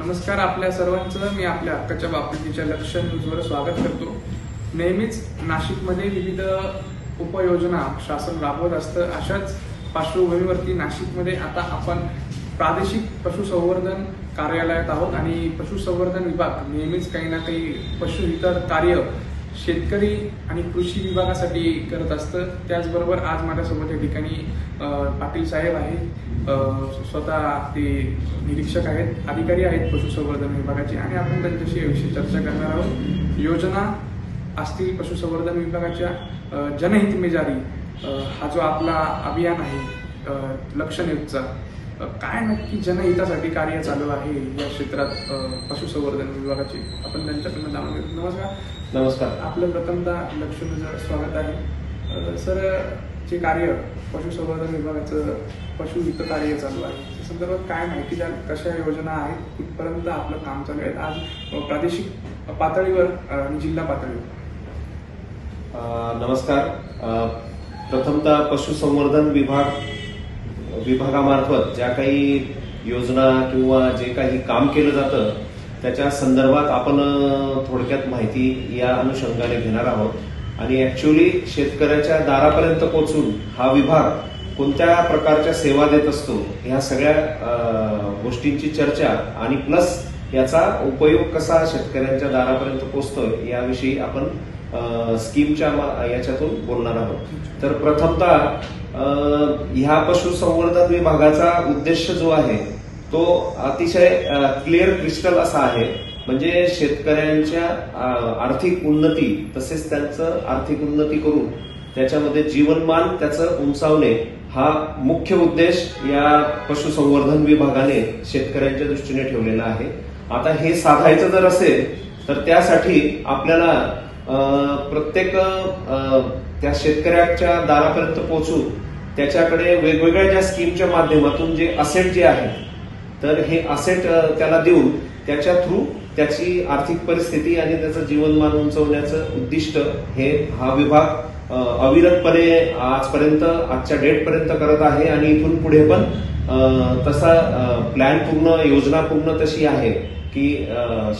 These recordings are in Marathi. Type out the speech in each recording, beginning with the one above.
नमस्कार आपल्या सर्वांचं मी आपल्या हक्काच्या बाबतीच्या लक्ष न्यूजवर स्वागत करतो। नेहमीच नाशिकमध्ये विविध उपयोजना शासन राबवत असतं। अशाच पार्श्वभूमीवरती नाशिकमध्ये आता आपण प्रादेशिक पशुसंवर्धन कार्यालयात आहोत आणि पशुसंवर्धन विभाग नेहमीच काही ना काही पशुहित कार्य शेतकरी आणि कृषी विभागासाठी करत असतं। त्याचबरोबर आज माझ्यासोबत या ठिकाणी पाटील साहेब आहेत, स्वतः ते निरीक्षक आहेत, अधिकारी आहेत पशुसंवर्धन विभागाचे आणि आपण त्यांच्याशी याविषयी चर्चा करणार आहोत। योजना असतील पशुसंवर्धन विभागाच्या जनहित में जारी हा जो आपला अभियान आहे लक्ष न्यूजचा, काय नक्की जनहितासाठी कार्य चालू आहे या क्षेत्रात पशुसंवर्धन विभागाचे, आपण त्यांच्याकडून जाणून घेऊ। नमस्कार। नमस्कार। आपलं प्रथमतः लक्ष न्यूजवर स्वागत आहे। सर, जे कार्य पशुसंवर्धन विभागाचं पशुहित कार्य चालू आहे त्या संदर्भात काय माहिती द्याल? कशा योजना आहेत, कुठपर्यंत आपलं काम चालू आहे आज प्रादेशिक पातळीवर आणि जिल्हा पातळीवर? नमस्कार। प्रथमतः पशुसंवर्धन विभागामार्फत ज्या काही योजना किंवा जे काही काम केलं जातं त्याच्या संदर्भात आपण थोडक्यात माहिती या अनुषंगाने घेणार आहोत। आणि ऍक्च्युअली शेतकऱ्याच्या दारापर्यंत पोहोचून हा विभाग कोणत्या प्रकारच्या सेवा देत असतो ह्या सगळ्या गोष्टींची चर्चा आणि प्लस याचा उपयोग कसा शेतकऱ्यांच्या दारापर्यंत पोहोचतोय याविषयी आपण स्कीमच्या याच्यातून बोलणार आहोत। तर प्रथमतः ह्या पशुसंवर्धन विभागाचा उद्देश जो आहे तो अतिशय क्लिअर क्रिस्टल असा आहे, म्हणजे शेतकऱ्यांच्या आर्थिक उन्नती तसेच त्यांचं आर्थिक उन्नती करून त्याच्यामध्ये जीवनमान त्याचं उंचावणे हा मुख्य उद्देश या पशुसंवर्धन विभागाने शेतकऱ्यांच्या दृष्टीने ठेवलेला आहे। आता हे साधायचं जर असेल तर त्यासाठी आपल्याला प्रत्येक त्या शेतकऱ्याच्या दारापर्यंत पोहोचून त्याच्याकडे वेगवेगळ्या ज्या स्कीमच्या माध्यमातून जे असेट जे आहे तर हे असेट त्याला देऊन त्याच्या थ्रू त्याची आर्थिक परिस्थिती आणि त्याचं जीवनमान उंचवण्याचं उद्दिष्ट हे हा विभाग अविरतपणे आजपर्यंत आजच्या डेट पर्यंत करत आहे आणि इथून पुढे पण तसा प्लॅन पूर्ण योजना पूर्ण तशी आहे की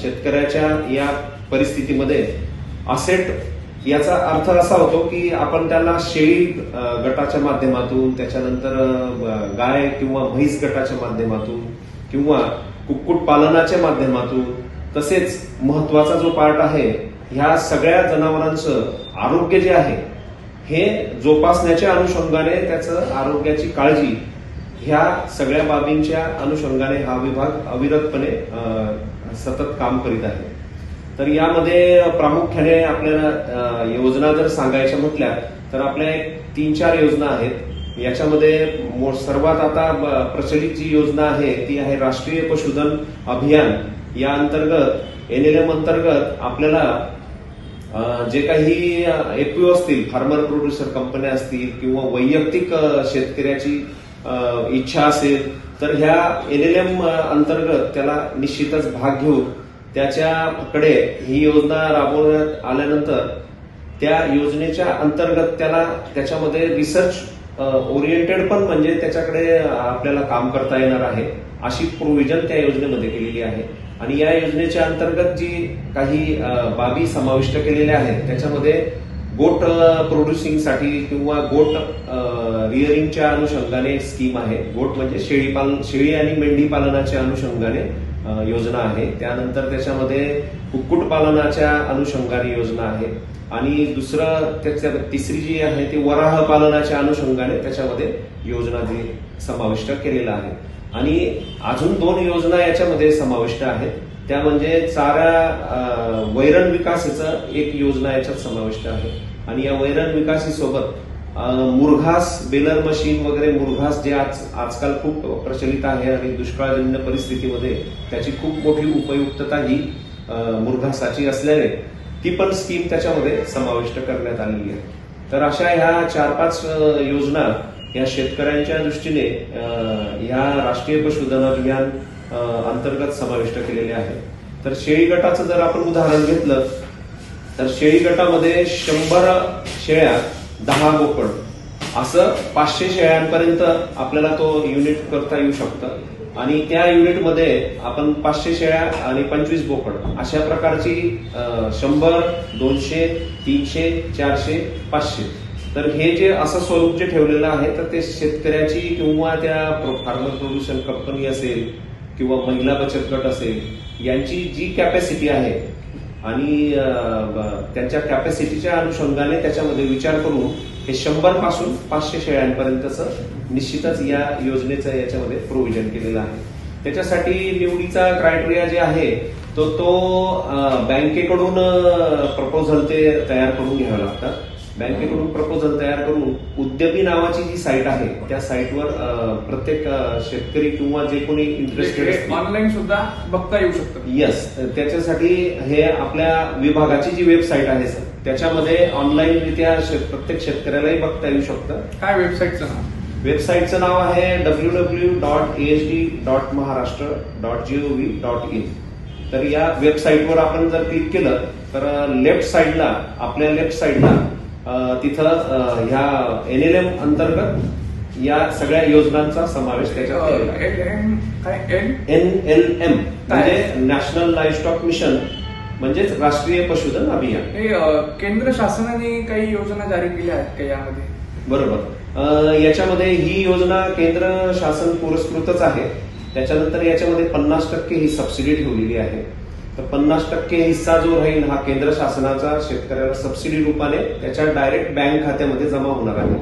शेतकऱ्याच्या या परिस्थितीमध्ये असेट याचा अर्थ असा होतो की आपण त्याला शेळी गटाच्या माध्यमातून, त्याच्यानंतर गाय किंवा म्हैस गटाच्या माध्यमातून किंवा कुक्कुट पालनाच्या माध्यमातून, तसेच महत्वाचा जो पार्ट आहे ह्या सगळ्या जनावरांचं आरोग्य जे आहे हे जोपासण्याच्या अनुषंगाने त्याचं आरोग्याची काळजी ह्या सगळ्या बाबींच्या अनुषंगाने हा विभाग अविरतपणे सतत काम करीत आहे। तर यामध्ये प्रामुख्याने आपल्याला योजना जर सांगायच्या म्हटल्या तर आपल्या 3-4 योजना आहेत। याच्यामध्ये सर्वात आता प्रचलित जी योजना आहे ती आहे राष्ट्रीय पशुधन अभियान। या अंतर्गत NLM अंतर्गत आपल्याला जे काही एफपीओ असतील, फार्मर प्रोड्युसर कंपन्या असतील किंवा वैयक्तिक शेतकऱ्याची इच्छा असेल तर ह्या NLM अंतर्गत त्याला निश्चितच भाग घेऊन त्याच्याकडे ही योजना राबवण्यात आल्यानंतर त्या योजनेच्या अंतर्गत त्याला त्याच्यामध्ये रिसर्च ओरिएंटेड पण म्हणजे त्याच्याकडे आपल्याला काम करता येणार आहे अशी प्रोव्हिजन त्या योजनेमध्ये केलेली आहे। आणि या योजनेच्या अंतर्गत जी काही बाबी समाविष्ट केलेल्या आहेत त्याच्यामध्ये गोट प्रोड्युसिंगसाठी किंवा गोट रिअरिंगच्या अनुषंगाने स्कीम आहे। गोट म्हणजे शेळी आणि मेंढी पालनाच्या अनुषंगाने योजना आहे। त्यानंतर त्याच्यामध्ये कुक्कुट पालनाच्या अनुषंगाने योजना आहे आणि तिसरी जी आहे ती वराह पालनाच्या अनुषंगाने त्याच्यामध्ये योजना जी समाविष्ट केलेला आहे। आणि अजून 2 योजना याच्यामध्ये समाविष्ट आहेत, त्या म्हणजे चारा वैरण विकासाचं एक योजना याच्यात समाविष्ट आहे। आणि या वैरण विकासीसोबत मुरघास बेलर मशीन वगैरे मुरघास जे आजकाल खूप प्रचलित आहे आणि दुष्काळजन्य परिस्थितीमध्ये त्याची खूप मोठी उपयुक्तता ही मुरघासाची असल्याने ती पण स्कीम त्याच्यामध्ये समाविष्ट करण्यात आलेली आहे। तर अशा ह्या 4-5 योजना या शेतकऱ्यांच्या दृष्टीने या राष्ट्रीय पशुधन अभियान अंतर्गत समाविष्ट केलेले आहेत। तर शेळी गटाचं जर आपण उदाहरण घेतलं तर शेळी गटामध्ये 100 शेळ्या 10 बोकड असं 500 शेळ्यांपर्यंत आपल्याला तो युनिट करता येऊ शकतं। आणि त्या युनिटमध्ये आपण 500 शेळ्या आणि 25 बोकड अशा प्रकारची 100, 200, 300, 400, 500 तर हे जे असं स्वरूप जे ठेवलेलं आहे तर ते शेतकऱ्याची किंवा त्या फार्मर प्रोड्युशन कंपनी असेल किंवा महिला बचत गट असेल यांची जी कॅपॅसिटी आहे आणि त्यांच्या कॅपॅसिटीच्या अनुषंगाने त्याच्यामध्ये विचार करून हे 100 पासून 500 शेळ्यांपर्यंतचं निश्चितच या योजनेचं याच्यामध्ये प्रोव्हिजन केलेलं आहे. त्याच्यासाठी निवडीचा क्रायटेरिया जे आहे तो बँकेकडून प्रपोजल ते तयार करून घ्यावं लागतात. बँकेकडून प्रपोजल तयार करून उद्यमी नावाची जी साईट आहे त्या साईटवर प्रत्येक शेतकरी किंवा जे कोणी इंटरेस्टेड ऑनलाईन सुद्धा बघता येऊ शकतं. येस, त्याच्यासाठी हे आपल्या विभागाची जी वेबसाईट आहे सर त्याच्यामध्ये ऑनलाईन रित्या प्रत्येक शेतकऱ्यालाही बघता येऊ शकतं. काय वेबसाईटचं नाव? वेबसाईटचं नाव आहे www.asd.maharashtra.gov.in. तर या वेबसाईटवर आपण जर क्लिक केलं तर आपल्या लेफ्ट साईडला तिथं ह्या NLM अंतर्गत या सगळ्या योजनांचा समावेश त्याच्यात केलेला आहे. NLM म्हणजे नॅशनल लाईव्हस्टॉक मिशन म्हणजेच राष्ट्रीय पशुधन अभियान. हे केंद्र शासनाने काही योजना जारी केल्या आहेत का यामध्ये? बरोबर. याच्यामध्ये ही योजना केंद्र शासन पुरस्कृतच आहे. त्याच्यानंतर याच्यामध्ये 50% ही सबसिडी ठेवलेली आहे. तर 50% हिस्सा जो राहील हा केंद्र शासनाचा शेतकऱ्याला सबसिडी रूपाने त्याच्या डायरेक्ट बँक खात्यामध्ये जमा होणार आहे.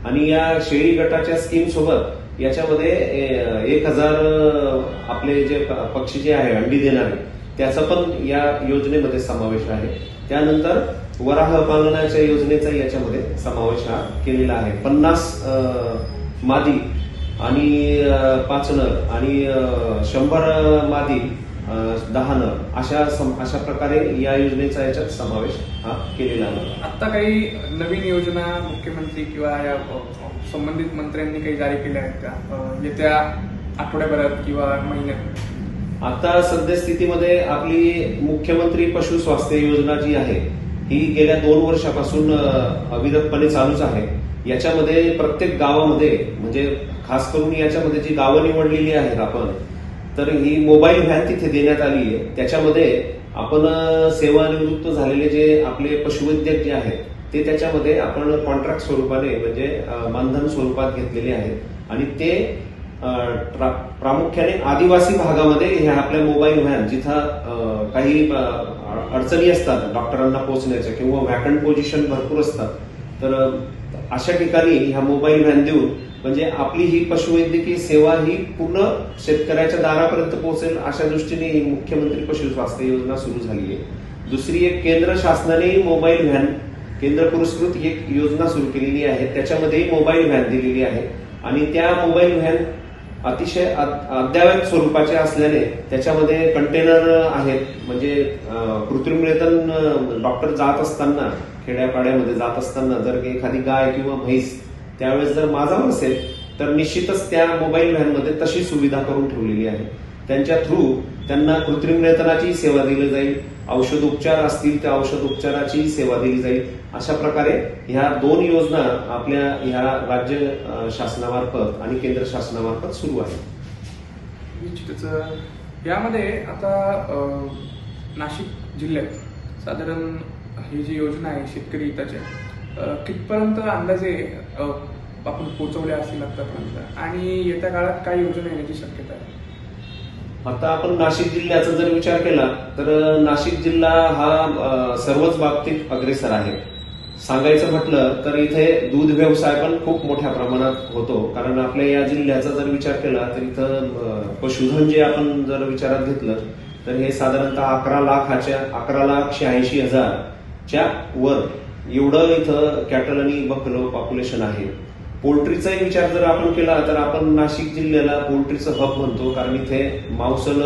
आणि या शेळी गटाच्या स्कीम सोबत याच्यामध्ये 1000 आपले जे पक्षी जे आहे अंडी देणारे त्याचा पण या योजनेमध्ये समावेश आहे. त्यानंतर वराह पालनाच्या योजनेचा याच्यामध्ये समावेश हा केलेला आहे. 50 मादी आणि 5 नर आणि 100 मादी 10 नर अशा प्रकारे या योजनेचा याच्यात समावेश हा केलेला आहे. आता काही नवीन योजना मुख्यमंत्री किंवा या संबंधित मंत्र्यांनी काही जारी केल्या आहेत का येत्या आठवड्याभरात किंवा महिन्यात? आता सद्यस्थितीमध्ये आपली मुख्यमंत्री पशु स्वास्थ्य योजना जी आहे ही गेल्या 2 वर्षापासून अविरतपणे चालूच आहे. याच्यामध्ये प्रत्येक गावामध्ये म्हणजे खास करून याच्यामध्ये जी गावं निवडलेली आहेत आपण तर ही मोबाईल व्हॅन तिथे देण्यात आली आहे. त्याच्यामध्ये आपण सेवानिवृत्त झालेले जे आपले पशुवैद्यक जे आहेत ते त्याच्यामध्ये आपण कॉन्ट्रॅक्ट स्वरूपाने म्हणजे मानधन स्वरूपात घेतलेले आहेत. आणि ते प्रामुख्याने आदिवासी भागामध्ये हे आपल्या मोबाईल व्हॅन जिथं काही अडचणी असतात डॉक्टरांना पोहोचण्याच्या किंवा व्हॅकंट पोझिशन भरपूर असतात तर अशा ठिकाणी ह्या मोबाईल व्हॅन देऊन म्हणजे आपली ही पशुवैद्यकीय सेवा ही पूर्ण शेतकऱ्याच्या दारापर्यंत पोहोचेल अशा दृष्टीने ही मुख्यमंत्री पशु स्वास्थ्य योजना सुरू झाली आहे. दुसरी एक केंद्र शासनाने मोबाईल व्हॅन केंद्र पुरस्कृत एक योजना सुरू केलेली आहे. त्याच्यामध्ये मोबाईल व्हॅन दिलेली आहे आणि त्या मोबाईल व्हॅन अतिशय अद्ययावत स्वरूपाचे असल्याने त्याच्यामध्ये कंटेनर आहेत. म्हणजे कृत्रिमरित्या डॉक्टर जात असताना खेड्यापाड्यामध्ये जात असताना जर एखादी गाय किंवा म्हैस त्यावेळेस जर माझावर असेल तर निश्चितच त्या मोबाईल व्हॅनमध्ये तशी सुविधा करून ठेवलेली आहे. त्यांच्या थ्रू त्यांना कृत्रिम रेतनाची सेवा दिली जाईल. औषधोपचार असतील त्या औषधोपचाराची सेवा दिली जाईल. अशा प्रकारे ह्या 2 योजना आपल्या ह्या राज्य शासनामार्फत आणि केंद्र शासनामार्फत सुरू आहेत. निश्चितच यामध्ये आता नाशिक जिल्ह्यात साधारण ही जी योजना आहे शेतकरी हिताच्या कितपर्यंत अंदाजे आपण पोहोचवल्या असतील आतापर्यंत आणि येत्या काळात काय योजना येण्याची शक्यता आहे? आता आपण नाशिक जिल्ह्याचा जर विचार केला तर नाशिक जिल्हा हा सर्वच बाबतीत अग्रेसर आहे. सांगायचं म्हटलं तर इथे दूध व्यवसाय पण खूप मोठ्या प्रमाणात होतो. कारण आपल्या या जिल्ह्याचा जर विचार केला तर इथं पशुधन जे आपण जर विचारात घेतलं तर हे साधारणतः 11,86,000च्या वर एवढं इथं कॅटल आणि बफलो पॉप्युलेशन आहे. पोल्ट्रीचाही विचार जर आपण केला तर आपण नाशिक जिल्ह्याला पोल्ट्रीचं हब म्हणतो. कारण इथे मांसल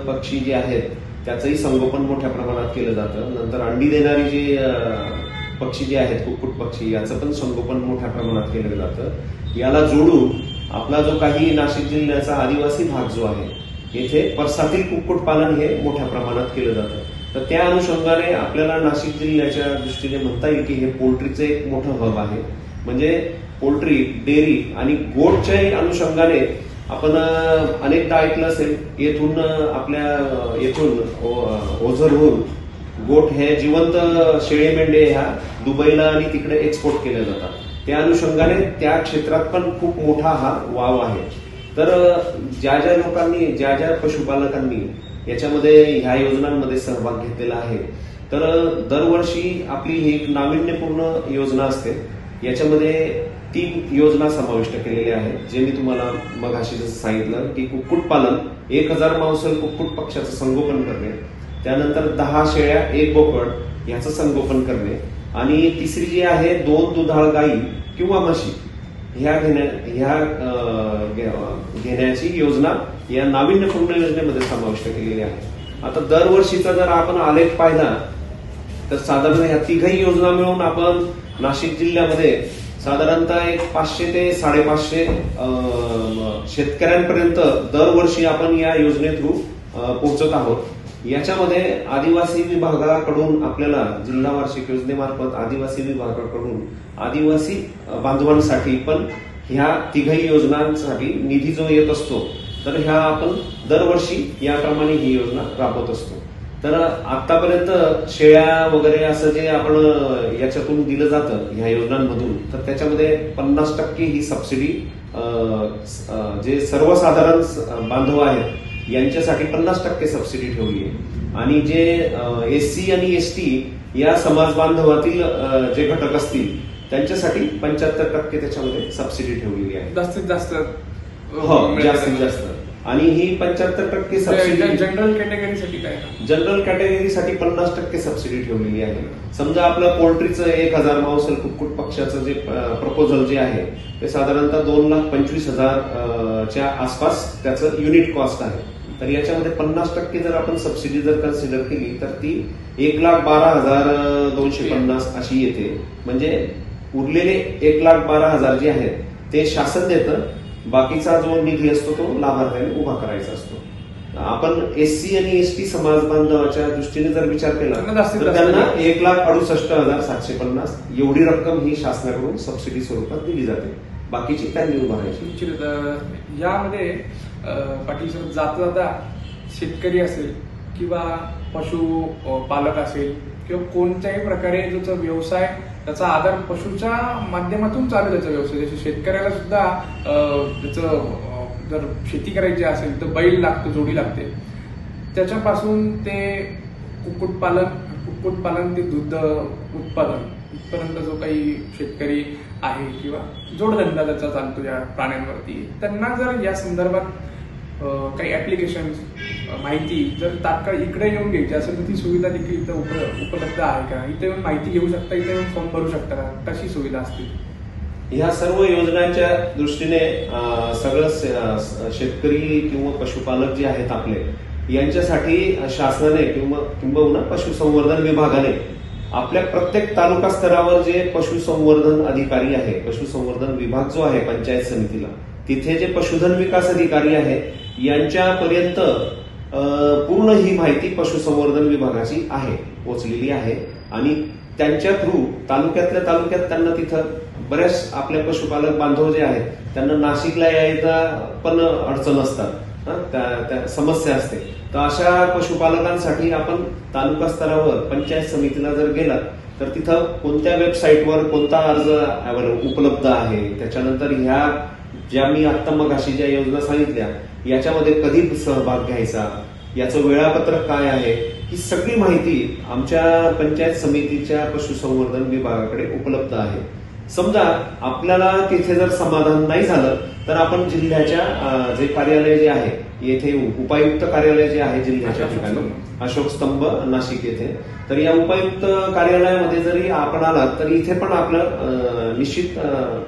पक्षी जे आहेत त्याचंही संगोपन मोठ्या प्रमाणात केलं जातं. नंतर अंडी देणारी जे पक्षी जे आहेत कुक्कुट पक्षी याचं पण संगोपन मोठ्या प्रमाणात केलं जातं. याला जोडून आपला जो काही नाशिक जिल्ह्याचा आदिवासी भाग जो आहे येथे परसातील कुक्कुट पालन हे मोठ्या प्रमाणात केलं जातं. तर त्या अनुषंगाने आपल्याला नाशिक जिल्ह्याच्या दृष्टीने म्हणता येईल की हे पोल्ट्रीचं एक मोठं हब आहे. म्हणजे पोल्ट्री, डेअरी आणि गोटच्याही अनुषंगाने आपण अनेकदा ऐकलं असेल, येथून येथून ओझरहून गोठ हे जिवंत शेळी मेंढे ह्या दुबईला आणि तिकडे एक्सपोर्ट केल्या जातात. त्या अनुषंगाने त्या क्षेत्रात पण खूप मोठा हा वाव आहे. तर ज्या ज्या लोकांनी, ज्या ज्या पशुपालकांनी याच्यामध्ये ह्या योजनांमध्ये सहभाग घेतलेला आहे, तर दरवर्षी आपली ही एक नाविन्यपूर्ण योजना असते. याच्यामध्ये 3 योजना समाविष्ट केलेल्या आहेत, जे मी तुम्हाला मगाशी जसं सांगितलं की कुक्कुटपालन, 1000 मांसल कुक्कुट पक्ष्याचं संगोपन करणे, त्यानंतर 10 शेळ्या 1 बोकड याचं संगोपन करणे, आणि तिसरी जी आहे 2 दुधाळ गायी किंवा म्हशी ह्या घेण्याची योजना या नाविन्यपूर्ण योजनेमध्ये समाविष्ट केलेली आहे. आता दरवर्षीचा जर आपण आलेख पाहिला तर साधारण ह्या 3ही योजना मिळून आपण नाशिक जिल्ह्यामध्ये साधारणतः एक 500 ते 550 शेतकऱ्यांपर्यंत दरवर्षी आपण या योजने थ्रू पोहोचत आहोत. याच्यामध्ये आदिवासी विभागाकडून आपल्याला जिल्हा वार्षिक योजनेमार्फत आदिवासी विभागाकडून आदिवासी बांधवांसाठी पण ह्या 3ही योजनांसाठी निधी जो येत असतो, तर ह्या आपण दरवर्षी याप्रमाणे ही योजना राबवत असतो. तर आतापर्यंत शेळ्या वगैरे असं जे आपण याच्यातून दिलं जातं ह्या योजनांमधून, तर त्याच्यामध्ये 50% ही सबसिडी जे सर्वसाधारण बांधव आहेत यांच्यासाठी 50% सबसिडी ठेवली आहे, आणि जे SC आणि ST या समाज बांधवातील जे घटक असतील त्यांच्यासाठी 75% त्याच्यामध्ये सबसिडी ठेवलेली आहे. जास्तीत जास्त जास्तीत जास्त. आणि ही 75% सबसिडी जनरल कॅटेगरीसाठी काय? जनरल कॅटेगरीसाठी 50% सबसिडी ठेवलेली आहे. समजा आपलं पोल्ट्रीचं 1000 मांसल कुक्कुट पक्ष्याचं जे प्रपोजल जे आहे ते साधारणतः 2,25,000 च्या आसपास त्याचं युनिट कॉस्ट आहे. तर याच्यामध्ये 50% जर आपण सबसिडी जर कन्सिडर केली तर ती 1,12,250 अशी येते. म्हणजे उरलेले 1,12,000 जे आहेत ते शासन देतं, बाकीचा जो निधी असतो तो लाभार्थ्याने उभा करायचा असतो. आपण SC आणि ST समाज बांधवाच्या दृष्टीने जर विचार केला तर त्यांना 1,68,750 एवढी रक्कम ही शासनाकडून सबसिडी स्वरूपात दिली जाते. बाकीची त्यांनी उभारायची. यामध्ये पाटील सर, जाता शेतकरी असेल किंवा पशुपालक असेल किंवा कोणत्याही प्रकारे जो व्यवसाय त्याचा आधार पशुच्या माध्यमातून चालू त्याचा व्यवसाय, जसे शेतकऱ्याला सुद्धा त्याचं जर शेती करायची असेल तर बैल लागतो, जोडी लागते, त्याच्यापासून ते कुक्कुटपालन ते दूध उत्पादन इथपर्यंत जो काही शेतकरी आहे किंवा जोडधंदा त्याचा चालतो या प्राण्यांवरती, त्यांना जर या संदर्भात काही ऍप्लिकेशन माहिती जर तात्काळ इकडे येऊन घ्यायची असेल तर ती सुविधा देखील इथं उपलब्ध आहे का? इथे येऊन माहिती घेऊ शकता, इथे येऊन फॉर्म भरू शकता का? कशी सुविधा असते? ह्या सर्व योजनांच्या दृष्टीने सगळं शेतकरी किंवा पशुपालक जे आहेत आपले, यांच्यासाठी शासनाने किंबहुना पशुसंवर्धन विभागाने आपल्या प्रत्येक तालुका स्तरावर जे पशुसंवर्धन अधिकारी आहे, पशुसंवर्धन विभाग जो आहे पंचायत समितीला, तिथे जे पशुधन विकास अधिकारी आहे यांच्यापर्यंत पूर्ण ही माहिती पशुसंवर्धन विभागाची आहे, पोचलेली आहे. आणि त्यांच्या थ्रू तालुक्यातल्या तालुक्यात त्यांना तिथं बऱ्याच आपल्या पशुपालक बांधव जे आहेत त्यांना नाशिकला यायला पण अडचण असतात, त्या समस्या असते. तर अशा पशुपालकांसाठी आपण तालुका स्तरावर पंचायत समितीला जर गेलात तर तिथं कोणत्या वेबसाईटवर कोणता अर्ज उपलब्ध आहे, त्याच्यानंतर ह्या ज्या मी आता मगाशी ज्या योजना सांगितल्या याच्यामध्ये कधी सहभाग घ्यायचा, याचं वेळापत्रक काय आहे, ही सगळी माहिती आमच्या पंचायत समितीच्या पशुसंवर्धन विभागाकडे उपलब्ध आहे. समजा आपल्याला तिथे जर समाधान नाही झालं तर आपण जिल्ह्याच्या जे कार्यालय जे आहे, येथे उपायुक्त कार्यालय जे आहे जिल्ह्याच्या ठिकाणी अशोक स्तंभ नाशिक येथे, तर या उपायुक्त कार्यालयामध्ये जरी आपण आलात तर इथे पण आपलं निश्चित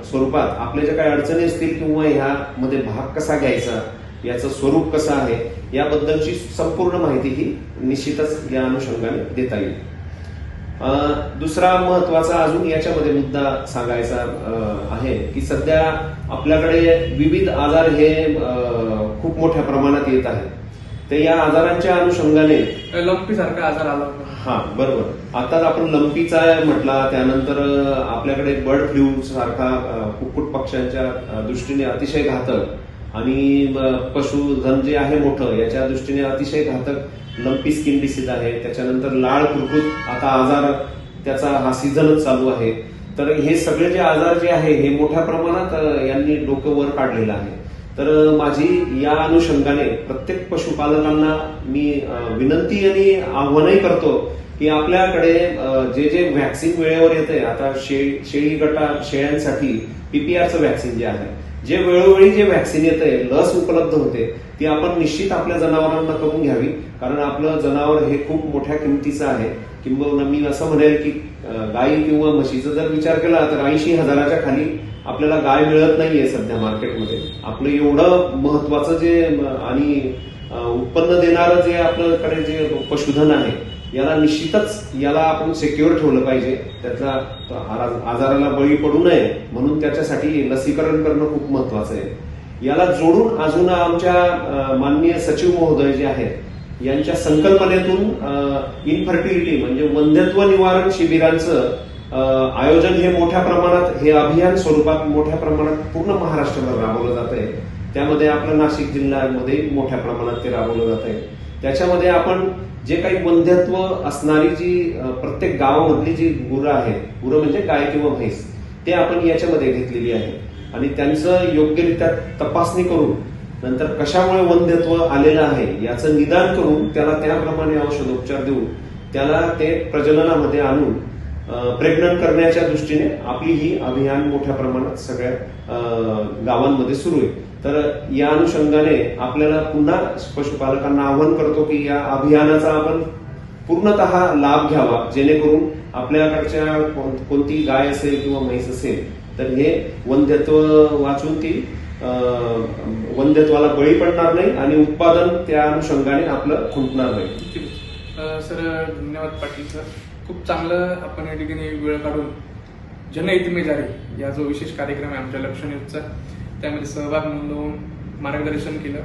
स्वरूपात आपल्या ज्या काही अडचणी असतील किंवा ह्यामध्ये भाग कसा घ्यायचा, याचं स्वरूप कसं आहे, याबद्दलची संपूर्ण माहिती ही निश्चितच या अनुषंगाने देता येईल. दुसरा महत्वाचा अजून याच्यामध्ये मुद्दा सांगायचा आहे की सध्या आपल्याकडे विविध आजार हे खूप मोठ्या प्रमाणात येत आहेत. तर या आजारांच्या अनुषंगाने लंपी सारखा आजार आला होता. हा बरोबर, आता आपण लंपीचा म्हटला, त्यानंतर आपल्याकडे बर्ड फ्लू सारखा कुक्कुट पक्ष्यांच्या दृष्टीने अतिशय घातक आणि पशुधन जे आहे मोठं याच्या दृष्टीने अतिशय घातक लंपी स्किन डिसीज आहे. त्याच्यानंतर लाळ कुरकुत आता आजार त्याचा हा सीझनच चालू आहे. तर हे सगळे जे आजार जे आहे हे मोठ्या प्रमाणात यांनी डोकं वर काढलेलं आहे. तर माझी या अनुषंगाने प्रत्येक पशुपालकांना मी विनंती आणि आव्हानही करतो की आपल्याकडे जे जे व्हॅक्सिन वेळेवर येते, आता शेळी शेळ्यांसाठी पीपीआरचं व्हॅक्सिन जे आहे, जे वेळोवेळी जे व्हॅक्सिन येते, लस उपलब्ध होते, ती आपण निश्चित आपल्या जनावरांना करून घ्यावी. कारण आपलं जनावर हे खूप मोठ्या किमतीचं आहे. किंबहुना मी असं म्हणेल की गाई किंवा म्हशीचा जर विचार केला तर 80,000च्या खाली आपल्याला गाय मिळत नाहीये सध्या मार्केटमध्ये. आपलं एवढं महत्वाचं जे आणि उत्पन्न देणारं जे आपल्याकडे जे पशुधन आहे, याला निश्चितच याला आपण सिक्युअर ठेवलं पाहिजे. त्याचा आजाराला बळी पडू नये म्हणून त्याच्यासाठी लसीकरण करणं खूप महत्वाचं आहे. याला जोडून अजून आमच्या माननीय सचिव महोदय जे आहेत यांच्या संकल्पनेतून इनफर्टिलिटी म्हणजे वंध्यत्व निवारण शिबिरांचं आयोजन हे मोठ्या प्रमाणात, हे अभियान स्वरूपात मोठ्या प्रमाणात पूर्ण महाराष्ट्रावर राबवलं जात आहे. त्यामध्ये आपलं नाशिक जिल्ह्यामध्ये मोठ्या प्रमाणात ते राबवलं जात आहे. त्याच्यामध्ये आपण जे काही वंध्यत्व असणारी जी प्रत्येक गावामधली जी गुरं आहेत, गुरं म्हणजे गाय किंवा म्हैस, ते आपण याच्यामध्ये घेतलेली आहे आणि त्यांचं योग्यरित्या तपासणी करून नंतर कशामुळे वंध्यत्व आलेलं आहे याचं निदान करून त्याला त्याप्रमाणे औषधोपचार देऊन त्याला ते प्रजननामध्ये आणून प्रेग्नंट करण्याच्या दृष्टीने आपली ही अभियान मोठ्या प्रमाणात सगळ्या गावांमध्ये सुरू आहे. तर या अनुषंगाने आपल्याला पुन्हा पशुपालकांना आवाहन करतो की या अभियानाचा आपण पूर्णतः लाभ घ्यावा, जेणेकरून आपल्याकडच्या कोणती गाय असेल किंवा म्हैस असेल तर हे वंध्यत्व वाचून ती वंध्यत्वाला बळी पडणार नाही आणि उत्पादन त्या अनुषंगाने आपलं खुंटणार नाही. सर धन्यवाद पाटील सर. खूप चांगलं आपण या ठिकाणी वेळ काढून जनहित में जारी या जो विशेष कार्यक्रम आहे आमच्या लक्ष न्यूजचा, त्यामध्ये सहभाग नोंदवून मार्गदर्शन केलं.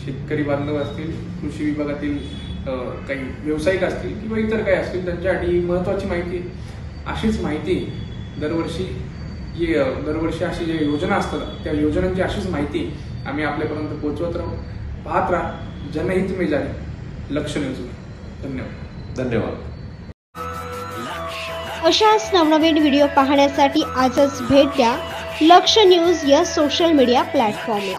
शेतकरी बांधव असतील, कृषी विभागातील काही व्यावसायिक असतील किंवा इतर काही असतील त्यांच्यासाठी महत्वाची माहिती, अशीच माहिती दरवर्षी अशी ज्या योजना असतात त्या योजनांची अशीच माहिती आम्ही आपल्यापर्यंत पोहोचवत राहू. पाहत राहा जनहित में जारी लक्ष न्यूज. धन्यवाद. अशाच नवनवीन व्हिडिओ पाहण्यासाठी आजच भेट द्या लक्ष न्यूज या सोशल मीडिया प्लॅटफॉर्मला.